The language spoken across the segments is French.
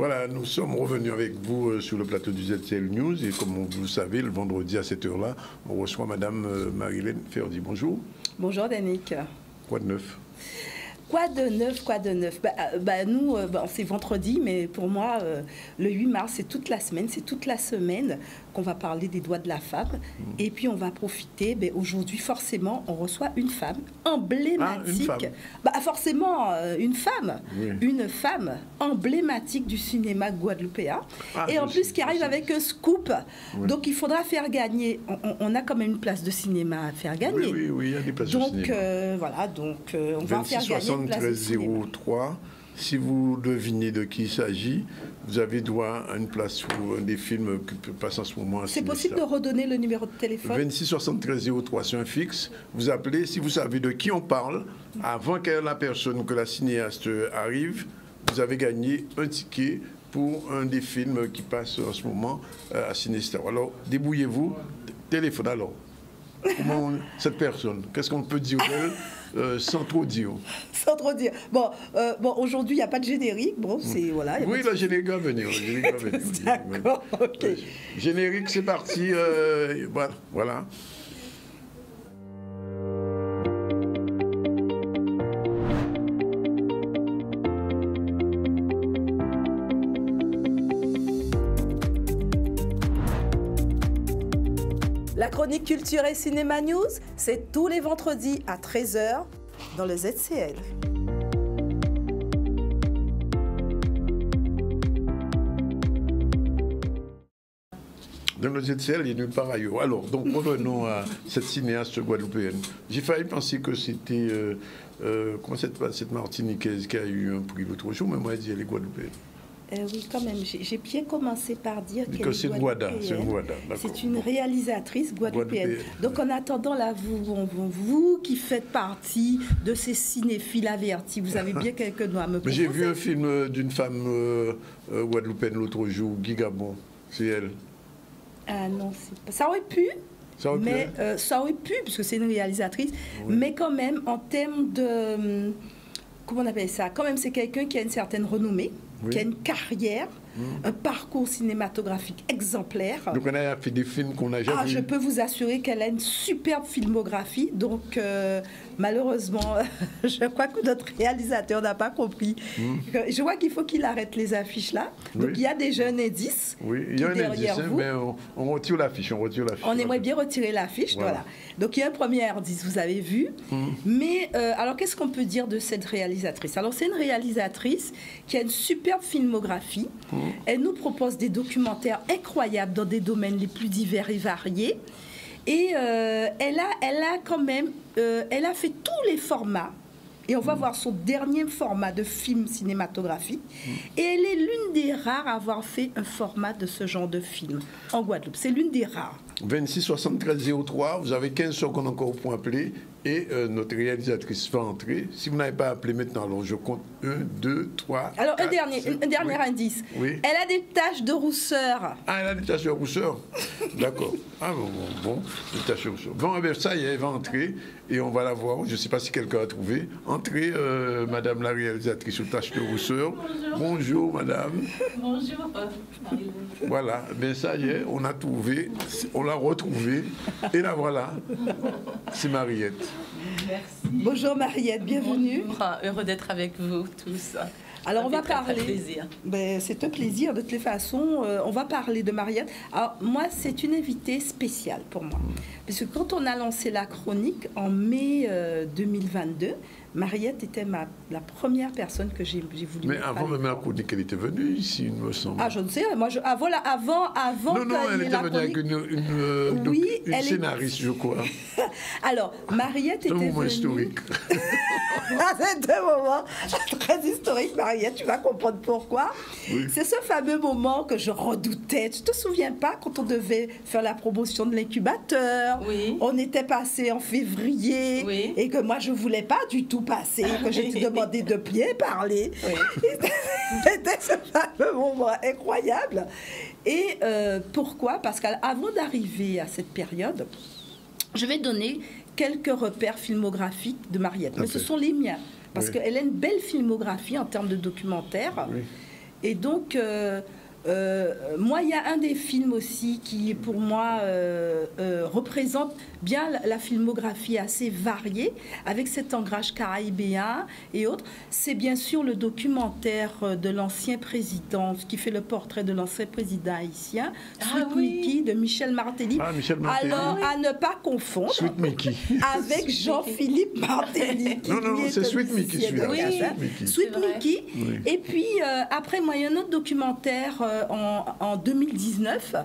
Voilà, nous sommes revenus avec vous sur le plateau du ZCL News et comme vous le savez, le vendredi à cette heure-là, on reçoit Madame Marie-Hélène Ferdi. Bonjour. Bonjour Danick. Quoi de neuf? Quoi de neuf, quoi de neuf? Nous, c'est vendredi, mais pour moi, le 8 mars, c'est toute la semaine qu'on va parler des droits de la femme. Et puis, on va profiter, aujourd'hui, forcément, on reçoit une femme emblématique. Ah, une femme. Forcément, une femme. Oui. Une femme emblématique du cinéma guadeloupéen. Et en plus, qui arrive avec un scoop. Oui. Donc, il faudra faire gagner. On a quand même une place de cinéma à faire gagner. Oui, il y a des places de cinéma. Voilà, on va faire gagner une place de cinéma. 03. Si vous devinez de qui il s'agit, vous avez droit à une place pour des films qui passent en ce moment. C'est possible de redonner le numéro de téléphone? 26 73 03, c'est un fixe. Vous appelez, si vous savez de qui on parle, avant que la personne, que la cinéaste arrive, vous avez gagné un ticket pour un des films qui passe en ce moment à Cinestar. Alors, débrouillez-vous, téléphone alors. Comment cette personne, qu'est-ce qu'on peut dire d'elle sans trop dire? Sans trop dire. Bon, aujourd'hui, il n'y a pas de générique. Bon, c'est voilà. Oui, le générique va venir. D'accord, ok. Générique, c'est parti. Voilà. La chronique culture et cinéma news, c'est tous les vendredis à 13 h dans le ZCL. Dans le ZCL, il y a nulle part ailleurs. Alors, donc revenons à cette cinéaste guadeloupéenne. J'ai failli penser que c'était cette Martiniquaise qui a eu un prix l'autre jour, mais moi, elle dit elle est guadeloupéenne. Oui, quand même. J'ai bien commencé par dire qu'elle est guadeloupéenne. C'est une réalisatrice guadeloupéenne. Donc, en attendant, là, vous qui faites partie de ces cinéphiles avertis, vous avez bien quelques noms à me proposer. J'ai vu un film d'une femme guadeloupéenne l'autre jour, Guy Gabon. C'est elle. Ah non, c'est pas... Ça aurait pu. Ça aurait pu, puisque c'est une réalisatrice. Oui. Mais quand même, en termes de... Comment on appelle ça? Quand même, c'est quelqu'un qui a une certaine renommée. Oui. Qui a une carrière, un parcours cinématographique exemplaire. Donc on a fait des films qu'on a jamais vus. Je peux vous assurer qu'elle a une superbe filmographie. Donc malheureusement, je crois que notre réalisateur n'a pas compris. Je vois qu'il faut qu'il arrête les affiches là. Donc il y a déjà un indice. Oui, il y a un indice, mais on retire l'affiche. On aimerait bien retirer l'affiche, voilà. Donc il y a un premier indice, vous avez vu. Mais alors qu'est-ce qu'on peut dire de cette réalisatrice? Alors c'est une réalisatrice qui a une superbe filmographie. Elle nous propose des documentaires incroyables dans des domaines les plus divers et variés. Et elle a quand même, elle a fait tous les formats. Et on va voir son dernier format de film cinématographique. Et elle est l'une des rares à avoir fait un format de ce genre de film en Guadeloupe. C'est l'une des rares. 26 73 03, vous avez 15 secondes encore pour appeler et notre réalisatrice va entrer. Si vous n'avez pas appelé maintenant, alors je compte 1, 2, 3. Alors 4, un dernier indice. Oui. Elle a des taches de rousseur. Ah, elle a des taches de rousseur. D'accord. Ah bon, des taches de rousseur. Bon, ça y est, elle va entrer et on va la voir. Je ne sais pas si quelqu'un a trouvé. Entrez, madame la réalisatrice aux taches de rousseur. Bonjour, madame. Bonjour. Voilà, bien ça y est, on a trouvé, on l'a retrouvée et la voilà. C'est Mariette. Merci. Bonjour Mariette, bienvenue. Bonjour. Heureux d'être avec vous tous. Alors on va parler. Très plaisir. C'est un plaisir de toutes les façons. On va parler de Mariette. Alors moi, c'est une invitée spéciale pour moi. Parce que quand on a lancé la chronique en mai 2022, Mariette était la première personne que j'ai voulu. Mais avant même la chronique, elle était venue ici, il me semble. Ah, je ne sais. Moi, avant. Non, elle était venue avec une scénariste, je crois. Alors, Mariette était venue. C'est un moment historique. C'est un moment très historique, Mariette. Tu vas comprendre pourquoi. Oui. C'est ce fameux moment que je redoutais. Tu te souviens pas quand on devait faire la promotion de l'incubateur? Oui. On était passé en février. Oui. Et que moi, je voulais pas du tout passer, que j'ai demandé de bien parler. Oui. C'était ce fameux moment incroyable. Et pourquoi? Parce qu'avant d'arriver à cette période, je vais donner quelques repères filmographiques de Mariette. Mais ce sont les miens. Parce qu'elle a une belle filmographie en termes de documentaires. Oui. Et donc, moi, il y a un des films aussi qui, pour moi, représente bien la filmographie assez variée, avec cet ancrage caribéen et autres. C'est bien sûr le documentaire de l'ancien président, qui fait le portrait de l'ancien président haïtien, Sweet Mickey, de Michel Martelly. Michel Martelly. Alors, à ne pas confondre Sweet Mickey. avec Jean-Philippe Martelly. Non, c'est Sweet Mickey, celui-là. Oui, Sweet Mickey. Oui. Et puis, après, moi, il y a un autre documentaire en 2019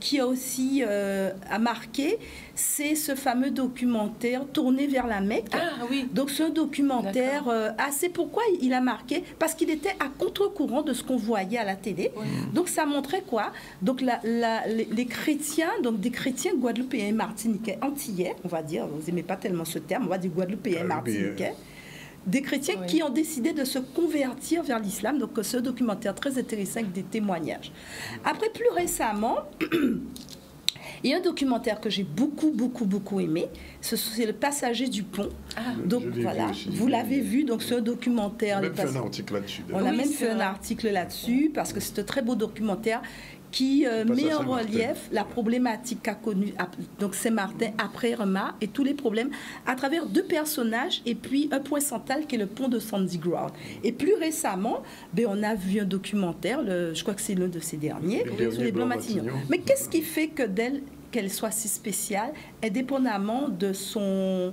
qui a aussi a marqué, c'est ce fameux documentaire Tourné vers la Mecque. Ah oui. Donc c'est un documentaire assez... Pourquoi il a marqué? Parce qu'il était à contre-courant de ce qu'on voyait à la télé. Oui. Donc ça montrait quoi? Donc les chrétiens, donc des chrétiens guadeloupéens et martiniquais, antillais, on va dire, vous n'aimez pas tellement ce terme, on va dire guadeloupéens et martiniquais, des chrétiens qui ont décidé de se convertir vers l'islam. Donc ce documentaire très intéressant avec des témoignages. Après, plus récemment, il y a un documentaire que j'ai beaucoup aimé, c'est Le Passager du Pont. Donc voilà, vous l'avez vu, donc c'est un documentaire. On a même fait un article là-dessus. On a même fait un article là-dessus parce que c'est un très beau documentaire qui met en relief la problématique qu'a connue donc Saint-Martin après Irma et tous les problèmes à travers deux personnages et puis un point central qui est le pont de Sandy Ground. Et plus récemment, on a vu un documentaire, je crois que c'est l'un de ces derniers, sur les Blancs-Matignon. Mais qu'est-ce qui fait que d'elle, qu'elle soit si spéciale, indépendamment de son...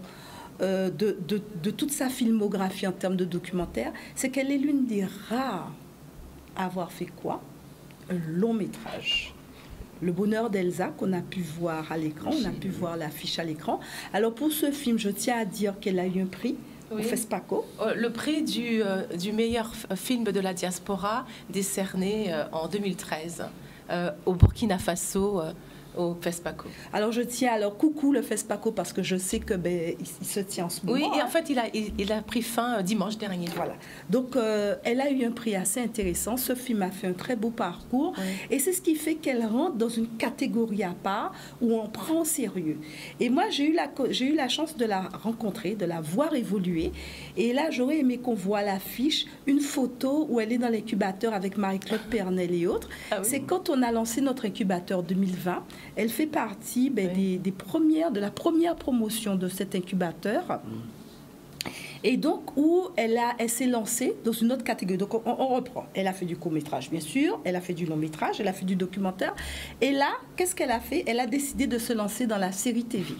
de toute sa filmographie en termes de documentaire, c'est qu'elle est l'une des rares à avoir fait quoi? Un long métrage. Le bonheur d'Elsa qu'on a pu voir à l'écran, on a pu voir l'affiche à l'écran. Alors pour ce film, je tiens à dire qu'elle a eu un prix au FESPACO. Le prix du meilleur film de la diaspora décerné en 2013 au Burkina Faso. Au FESPACO. Alors je tiens coucou le FESPACO parce que je sais que il se tient en ce moment. Oui, et en fait il a pris fin dimanche dernier. Voilà. Donc elle a eu un prix assez intéressant. Ce film a fait un très beau parcours et c'est ce qui fait qu'elle rentre dans une catégorie à part où on prend au sérieux. Et moi j'ai eu la chance de la rencontrer, de la voir évoluer. Et là j'aurais aimé qu'on voit l'affiche, une photo où elle est dans l'incubateur avec Marie-Claude Pernel et autres. C'est quand on a lancé notre incubateur 2020. Elle fait partie de la première promotion de cet incubateur. Et donc, où elle s'est lancée dans une autre catégorie. Donc, on reprend. Elle a fait du court-métrage, bien sûr. Elle a fait du long-métrage. Elle a fait du documentaire. Et là, qu'est-ce qu'elle a fait? Elle a décidé de se lancer dans la série TV.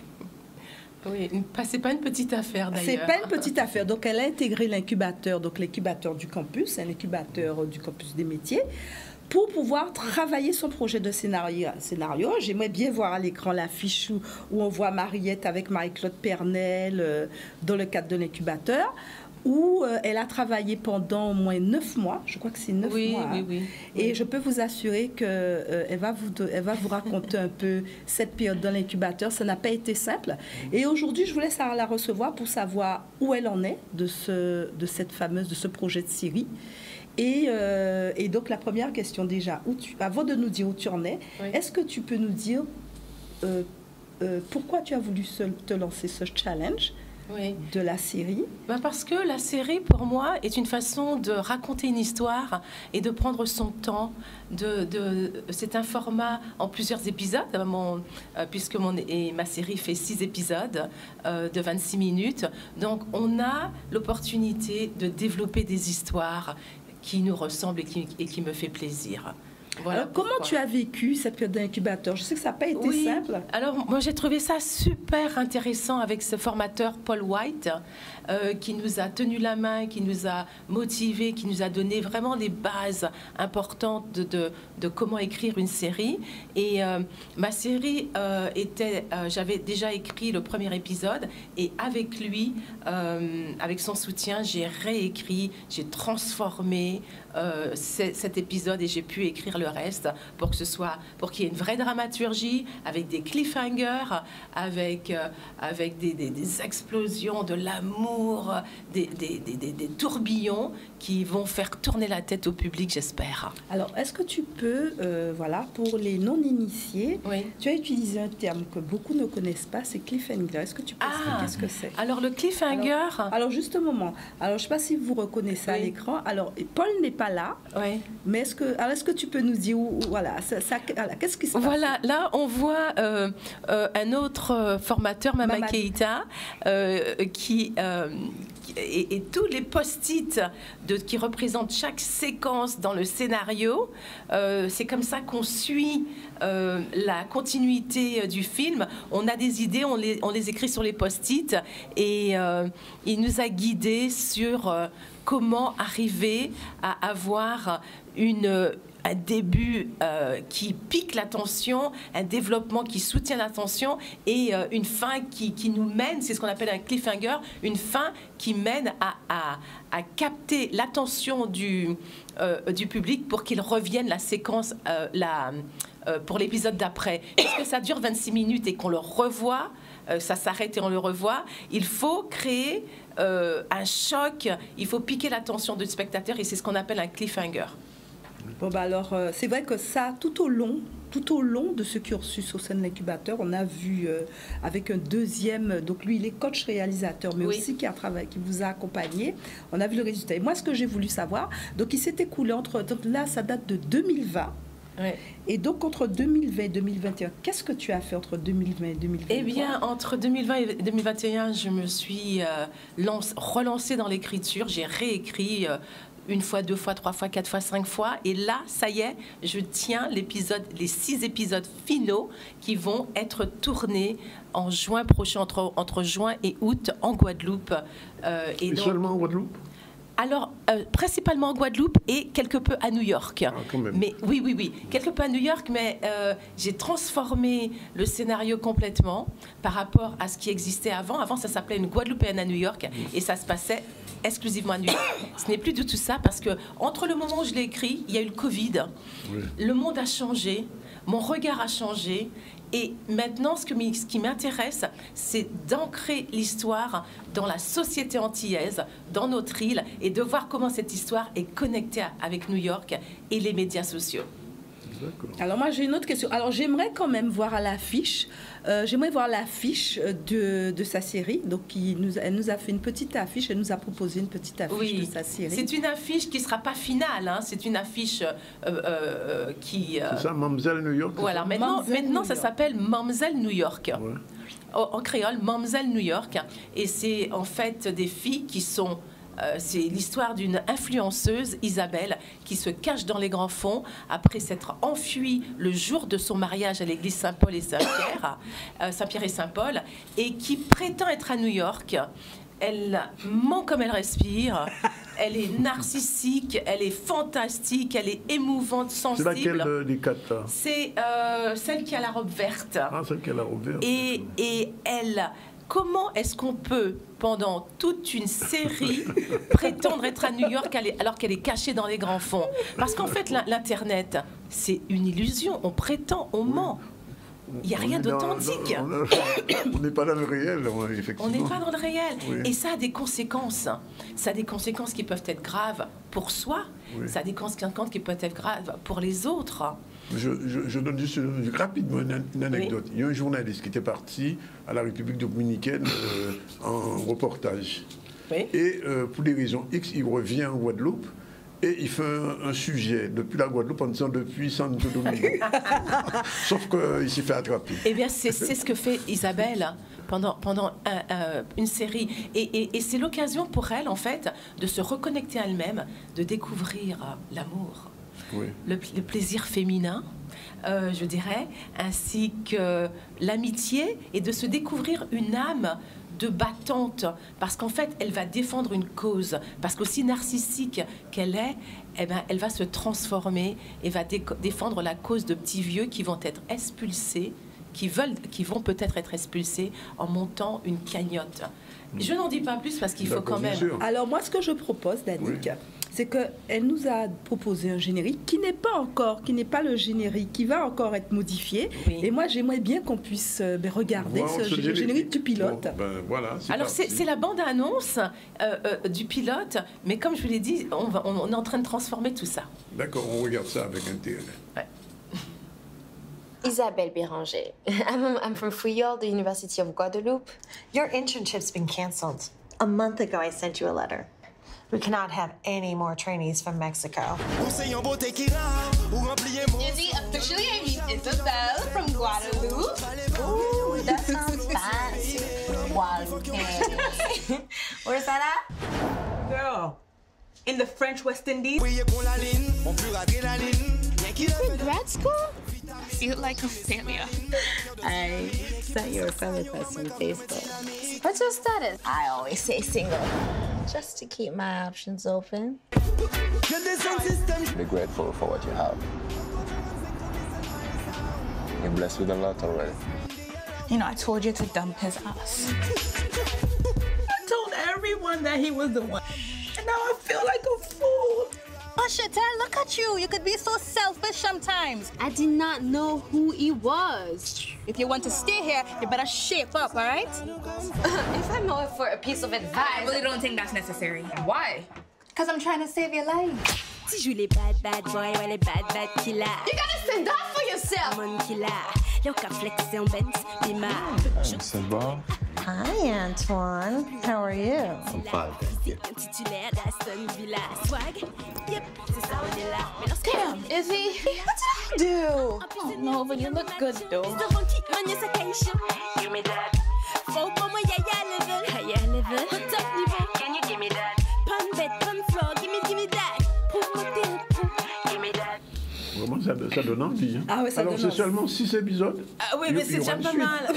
Oui, c'est pas une petite affaire d'ailleurs. C'est pas une petite affaire. Donc, elle a intégré l'incubateur, donc l'incubateur du campus, un incubateur du campus des métiers, pour pouvoir travailler son projet de scénario. J'aimerais bien voir à l'écran l'affiche où on voit Mariette avec Marie-Claude Pernel dans le cadre de l'incubateur, où elle a travaillé pendant au moins 9 mois. Je crois que c'est 9 mois. Oui. Et je peux vous assurer qu'elle va vous raconter un peu cette période dans l'incubateur. Ça n'a pas été simple. Et aujourd'hui, je vous laisse la recevoir pour savoir où elle en est de ce projet de série. Et donc, la première question déjà, avant de nous dire où tu en es, est-ce que tu peux nous dire pourquoi tu as voulu te lancer ce challenge de la série? Parce que la série, pour moi, est une façon de raconter une histoire et de prendre son temps. C'est un format en plusieurs épisodes, puisque ma série fait 6 épisodes de 26 minutes. Donc, on a l'opportunité de développer des histoires qui nous ressemblent et qui me fait plaisir. Voilà. Alors, comment tu as vécu cette période d'incubateur? Je sais que ça n'a pas été simple. Alors, moi, j'ai trouvé ça super intéressant avec ce formateur Paul White qui nous a tenu la main, qui nous a motivés, qui nous a donné vraiment des bases importantes de comment écrire une série. Et ma série j'avais déjà écrit le premier épisode et avec lui, avec son soutien, j'ai réécrit, j'ai transformé cet épisode et j'ai pu écrire le reste pour qu'il y ait une vraie dramaturgie avec des cliffhangers, avec des explosions, de l'amour, des tourbillons qui vont faire tourner la tête au public, j'espère. Alors, est-ce que tu peux, pour les non-initiés, tu as utilisé un terme que beaucoup ne connaissent pas, c'est cliffhanger. Est-ce que tu peux expliquer ce que c'est? Alors, le cliffhanger... Alors, juste un moment. Alors, je ne sais pas si vous reconnaissez à l'écran. Alors, Paul n'est pas pas là. Oui. Mais est-ce que tu peux nous dire voilà, qu'est-ce qui se passe? Voilà, là on voit un autre formateur, Mama Keïta, et tous les post-it qui représentent chaque séquence dans le scénario, c'est comme ça qu'on suit la continuité du film. On a des idées, on les écrit sur les post-it, et il nous a guidés sur comment arriver à avoir un début qui pique l'attention, un développement qui soutient l'attention, et une fin qui nous mène, c'est ce qu'on appelle un cliffhanger, une fin qui mène à capter l'attention du public pour qu'il revienne la séquence pour l'épisode d'après. Puisque ça dure 26 minutes et qu'on le revoit, ça s'arrête et on le revoit, il faut créer un choc, il faut piquer l'attention du spectateur, et c'est ce qu'on appelle un cliffhanger. Bon, bah alors, c'est vrai que ça, tout au long de ce cursus au sein de l'incubateur, on a vu avec un deuxième, donc lui il est coach réalisateur, mais aussi qui vous a accompagné, on a vu le résultat. Et moi, ce que j'ai voulu savoir, donc il s'est écoulé donc là, ça date de 2020. Ouais. Et donc, entre 2020 et 2021, qu'est-ce que tu as fait entre 2020 et 2021? Eh bien, entre 2020 et 2021, je me suis relancée dans l'écriture. J'ai réécrit une fois, deux fois, trois fois, quatre fois, cinq fois. Et là, ça y est, je tiens les 6 épisodes finaux qui vont être tournés en juin prochain, entre juin et août, en Guadeloupe. Et donc, seulement en Guadeloupe? Alors, principalement en Guadeloupe et quelque peu à New York. Ah, quand même. Mais oui, quelque peu à New York, mais j'ai transformé le scénario complètement par rapport à ce qui existait avant. Avant, ça s'appelait Une Guadeloupéenne à New York, et ça se passait exclusivement à New York. Ce n'est plus du tout ça, parce que entre le moment où je l'ai écrit, il y a eu le Covid. Oui. Le monde a changé, mon regard a changé. Et maintenant, ce qui m'intéresse, c'est d'ancrer l'histoire dans la société antillaise, dans notre île, et de voir comment cette histoire est connectée avec New York et les médias sociaux. Alors moi, j'ai une autre question. Alors j'aimerais quand même voir à l'affiche, de sa série. Donc elle nous a fait une petite affiche, elle nous a proposé une petite affiche de sa série. C'est une affiche qui ne sera pas finale, hein. C'est une affiche qui... C'est ça, Mamzelle New York? Voilà, maintenant ça s'appelle Mamzelle New York. Ouais. En créole, Mamzelle New York. Et c'est en fait des filles qui sont... c'est l'histoire d'une influenceuse, Isabelle, qui se cache dans les grands fonds après s'être enfuie le jour de son mariage à l'église Saint-Paul et Saint-Pierre, Saint-Pierre et Saint-Paul, et qui prétend être à New York. Elle ment comme elle respire, elle est narcissique, elle est fantastique, elle est émouvante, sensible. C'est laquelle des quatre? C'est celle qui a la robe verte. Ah, celle qui a la robe verte. Et elle... Comment est-ce qu'on peut, pendant toute une série, prétendre être à New York alors qu'elle est cachée dans les grands fonds? Parce qu'en fait, l'Internet, c'est une illusion. On prétend, on ment. Il n'y a rien d'authentique. On n'est pas dans le réel, effectivement. On n'est pas dans le réel. Oui. Et ça a des conséquences. Ça a des conséquences qui peuvent être graves pour soi. Oui. Ça a des conséquences qui peuvent être graves pour les autres. Je donne juste rapidement une anecdote. Oui. Il y a un journaliste qui était parti à la République dominicaine en reportage. Oui. Et pour des raisons X, il revient en Guadeloupe. Et il fait un sujet depuis la Guadeloupe en disant depuis Santo Domingo. Sauf qu'il s'est fait attraper. Eh bien, c'est ce que fait Isabelle pendant une série. Et c'est l'occasion pour elle, en fait, de se reconnecter à elle-même, de découvrir l'amour, oui. le plaisir féminin, je dirais, ainsi que l'amitié, et de se découvrir une âme de battante, parce qu'en fait, elle va défendre une cause, parce qu'aussi narcissique qu'elle est, eh ben, elle va se transformer et va défendre la cause de petits vieux qui vont être expulsés, qui vont peut-être être expulsés en montant une cagnotte. Je n'en dis pas plus parce qu'il faut quand même... Alors moi, ce que je propose, Danick, c'est qu'elle nous a proposé un générique qui n'est pas le générique, qui va encore être modifié. Oui. Et moi, j'aimerais bien qu'on puisse regarder ce générique du pilote. Bon, ben, voilà, alors, c'est la bande-annonce du pilote, mais comme je vous l'ai dit, on est en train de transformer tout ça. D'accord, on regarde ça avec intérêt. Ouais. Isabelle Béranger. I'm from Fouillol, the University of Guadeloupe. Your internship's been canceled. A month ago, I sent you a letter. We cannot have any more trainees from Mexico. Izzy, officially I meet Isabel from Guadalupe. Ooh, that sounds fancy. Guadalupe. Where's that at? Girl, in the French West Indies. You in grad school? I feel like a failure. I saw your friend request on Facebook. What's your status? I always say single, just to keep my options open. Be grateful for what you have. You're blessed with a lot already. You know, I told you to dump his ass. I told everyone that he was the one. And now I feel like a fool. Oh, Chantal, look at you. You could be so selfish sometimes. I did not know who he was. If you want to stay here, you better shape up, all right? If I know it for a piece of advice, I really don't think that's necessary. Why? Because I'm trying to save your life. Tu joues les bad boy, ouais, les bad killer. You gotta stand up for yourself. Mon killer. Yo, ka flexé en Benz, bima. Selba. Hi, Antoine. How are you? I'm fine, thank you. Titulaire d'Aston Villa. Swag. Yep, c'est ça, on est là. Mais lorsque Damn, Izzy. What did I do? oh, no, but you look good, though. Give me that. Faut pour moi, yaya level. Yaya level. Au top niveau. Can you give me that? Pan bed, pan floor. Give me that. Prouve-moi tes retours. Give me that. Vraiment, ça donne envie. Hein. Ah ouais, ça Alors, donne c'est envie. seulement 6 épisodes. Ah oui, mais c'est déjà pas mal.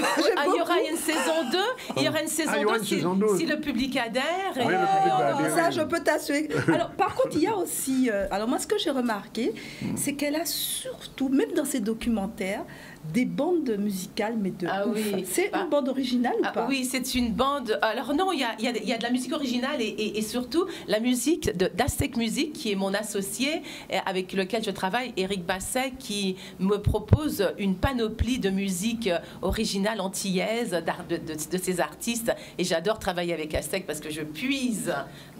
Il y aura une saison 2. Il y aura une saison 2 si le public adhère. Oui, le public va adhérer. Ça, je peux t'assurer. Alors, par contre, il y a aussi... alors, moi, ce que j'ai remarqué, c'est qu'elle a surtout, même dans ses documentaires, des bandes musicales, mais de Ah ouf. oui. C'est une bande originale ou pas? Oui, c'est une bande. Alors non, il y a de la musique originale et surtout la musique d'Aztec Music, qui est mon associé avec lequel je travaille, Éric Basset, qui me propose une panoplie de musique originale antillaise de ces artistes. Et j'adore travailler avec Aztec parce que je puise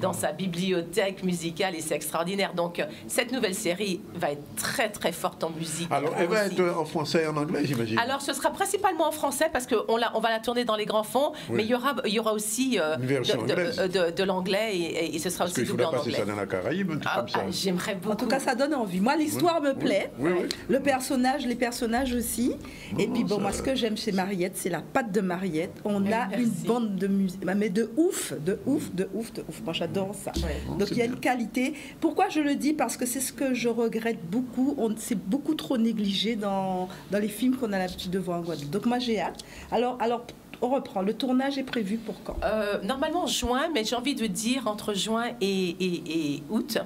dans sa bibliothèque musicale et c'est extraordinaire. Donc cette nouvelle série va être très très forte en musique. Alors, elle va être en français et en anglais, j'imagine. Alors, ce sera principalement en français parce qu'on va la tourner dans les grands fonds, Oui. mais il y aura aussi Une version anglaise. de l'anglais et ce sera Parce aussi qu'il doublé faudra en passer anglais. ça dans la Caraïbe, un truc comme ça. J'aimerais beaucoup. En tout cas, ça donne envie. Moi, l'histoire me plaît. Oui, oui. Le personnage, les personnages aussi. Et puis, bon, ça- moi, ce que j'aime chez Mariette, c'est la patte de Mariette. On a merci. une bande de musique, mais de ouf. Moi, j'adore ça. Ouais. Donc, c'est il y a bien. une qualité. Pourquoi je le dis? Parce que c'est ce que je regrette beaucoup. C'est beaucoup trop négligé dans les films qu'on a l'habitude de voir en Guadeloupe. Donc, moi, j'ai hâte. Alors, on reprend. Le tournage est prévu pour quand? Normalement juin, mais j'ai envie de dire entre juin et août.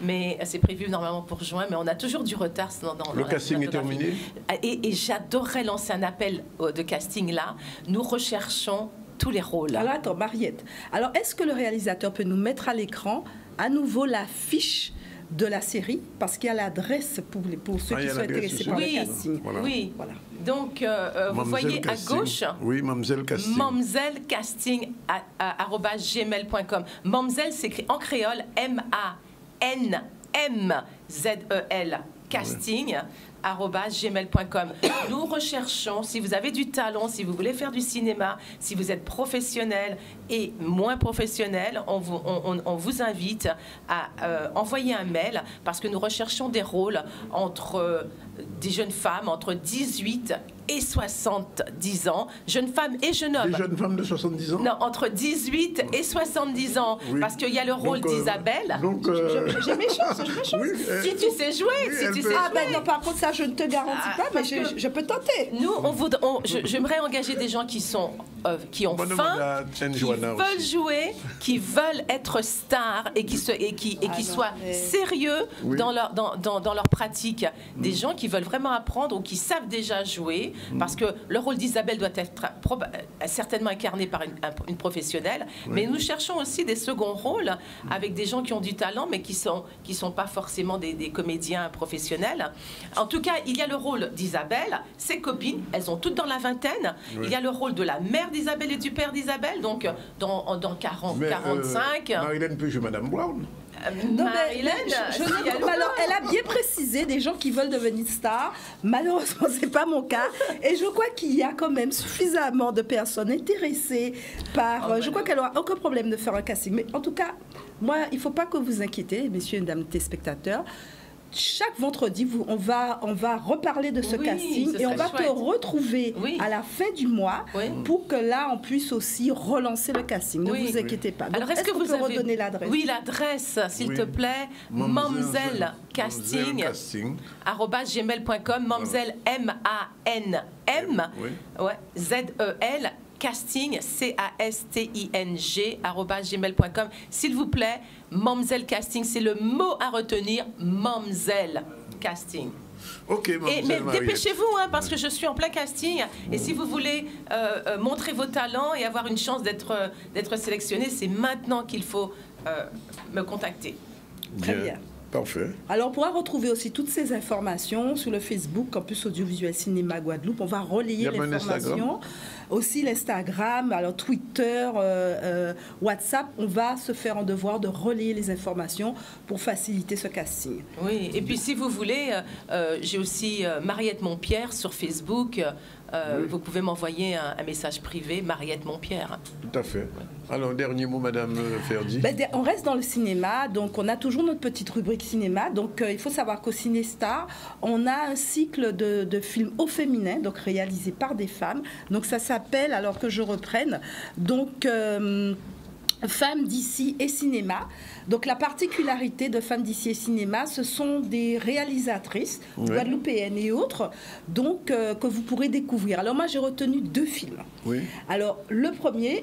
Mais c'est prévu normalement pour juin, mais on a toujours du retard dans Le la casting est cinématographie. terminé? Et j'adorerais lancer un appel de casting là. Nous recherchons tous les rôles. Alors, attends, Mariette. Alors, est-ce que le réalisateur peut nous mettre à l'écran à nouveau la fiche de la série? Parce qu'il y a l'adresse pour ceux Ah, il qui y a sont l'adresse intéressés aussi. par Oui. le casting. Voilà. Oui. Voilà. Donc, vous Mamzelle voyez Casting. à gauche, Oui, Mamzelle Casting. mamzellecasting@gmail.com. Mamzelle s'écrit en créole MANMZEL casting @gmail.com. Nous recherchons, si vous avez du talent, si vous voulez faire du cinéma, si vous êtes professionnel et moins professionnel, on vous invite à envoyer un mail parce que nous recherchons des rôles entre des jeunes femmes entre 18 et 70 ans, jeunes femmes et jeunes hommes. Des jeunes femmes de 70 ans? Non, entre 18 et 70 ans, Oui. parce qu'il y a le rôle Donc, d'Isabelle. Donc, J'ai mes chances, j'ai mes chances. oui, Si tu sais jouer, oui, si elle tu peut- sais Ah ben jouer. non, par contre, ça, je ne te garantis pas, mais parce que- je peux tenter. Nous, j'aimerais engager des gens qui ont Bonne faim, demande à Anne qui Joanna veulent aussi. jouer, qui veulent être stars et qui non, soient mais- sérieux Oui. dans leur pratique. Des gens qui veulent vraiment apprendre ou qui savent déjà jouer, parce que le rôle d'Isabelle doit être certainement incarné par une professionnelle. Mais nous cherchons aussi des seconds rôles avec des gens qui ont du talent, mais qui sont pas forcément des comédiens professionnels. En tout cas, il y a le rôle d'Isabelle, ses copines, elles ont toutes dans la vingtaine. Oui. Il y a le rôle de la mère d'Isabelle et du père d'Isabelle, donc dans 40, Mais, 45. Marilyn peut jouer Madame Brown. Non, Marilyn, alors, elle a bien précisé des gens qui veulent devenir stars. Malheureusement, c'est pas mon cas. Et je crois qu'il y a quand même suffisamment de personnes intéressées par. Je crois qu'elle n'aura aucun problème de faire un casting. Mais en tout cas, moi, il ne faut pas que vous inquiétez, messieurs et mesdames téléspectateurs. Chaque vendredi, on va reparler de ce casting et on va te retrouver à la fin du mois pour que là, on puisse aussi relancer le casting. Ne vous inquiétez pas. Donc, alors, est-ce que vous pouvez avez redonner l'adresse? Oui, l'adresse, s'il te plaît. Mamzelle Casting. @gmail.com. Mamzelle M-A-N-M. Z-E-L. Casting, C-A-S-T-I-G, @gmail.com. S'il vous plaît, Mamzelle Casting, c'est le mot à retenir, Mamzelle Casting. Ok, mais dépêchez-vous, hein, parce que je suis en plein casting. Et si vous voulez montrer vos talents et avoir une chance d'être sélectionné, c'est maintenant qu'il faut me contacter. Très bien. Parfait. Alors, on pourra retrouver aussi toutes ces informations sur le Facebook Campus Audiovisuel Cinéma Guadeloupe. On va relayer l'information. Aussi l'Instagram, alors Twitter, WhatsApp. On va se faire un devoir de relayer les informations pour faciliter ce casting. Oui, et puis si vous voulez, j'ai aussi Mariette Montpierre sur Facebook. Vous pouvez m'envoyer un message privé, Mariette Montpierre. Tout à fait. Alors, dernier mot, Madame Ferdi. On reste dans le cinéma, donc on a toujours notre petite rubrique cinéma. Donc il faut savoir qu'au Cinestar, on a un cycle de films au féminin, donc réalisés par des femmes. Donc ça s'appelle, alors que je reprenne, donc Femmes d'ici et cinéma. Donc la particularité de Femmes d'ici et cinéma, ce sont des réalisatrices guadeloupéennes et autres, donc que vous pourrez découvrir. Alors moi j'ai retenu 2 films. Oui. Alors le premier,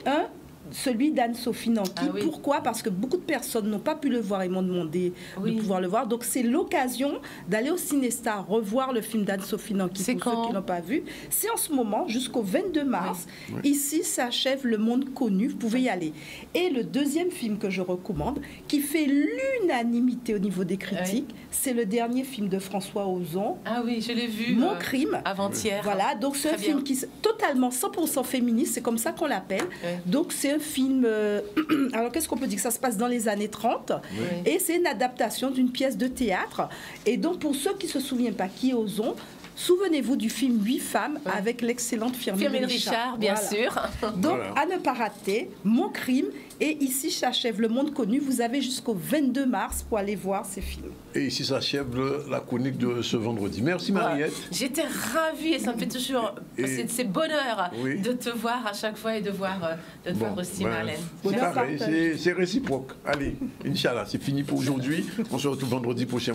celui d'Anne-Sophie Nanki. Pourquoi? Parce que beaucoup de personnes n'ont pas pu le voir et m'ont demandé de pouvoir le voir. Donc c'est l'occasion d'aller au Cinestar revoir le film d'Anne-Sophie Nanki. C'est pour ceux qui n'ont pas vu. C'est en ce moment, jusqu'au 22 mars. Ici s'achève Le Monde Connu. Vous pouvez y aller. Et le deuxième film que je recommande, qui fait l'unanimité au niveau des critiques, c'est le dernier film de François Ozon. Ah oui, je l'ai vu. Mon crime. Avant-hier. Voilà, donc c'est un film qui est totalement 100% féministe, c'est comme ça qu'on l'appelle. Donc c'est un film, alors qu'est-ce qu'on peut dire? Ça se passe dans les années 30 et c'est une adaptation d'une pièce de théâtre. Et donc pour ceux qui ne se souviennent pas qui est Ozon, souvenez-vous du film 8 femmes avec l'excellente Firmin Richard, bien sûr. Donc à ne pas rater, Mon crime. Et ici s'achève Le Monde Connu. Vous avez jusqu'au 22 mars pour aller voir ces films. Et ici s'achève la chronique de ce vendredi. Merci Mariette. J'étais ravie et ça me fait toujours c'est bonheur de te voir à chaque fois et de voir aussi Marlène. C'est réciproque. Allez, Inch'Allah, c'est fini pour aujourd'hui. On se retrouve vendredi prochain.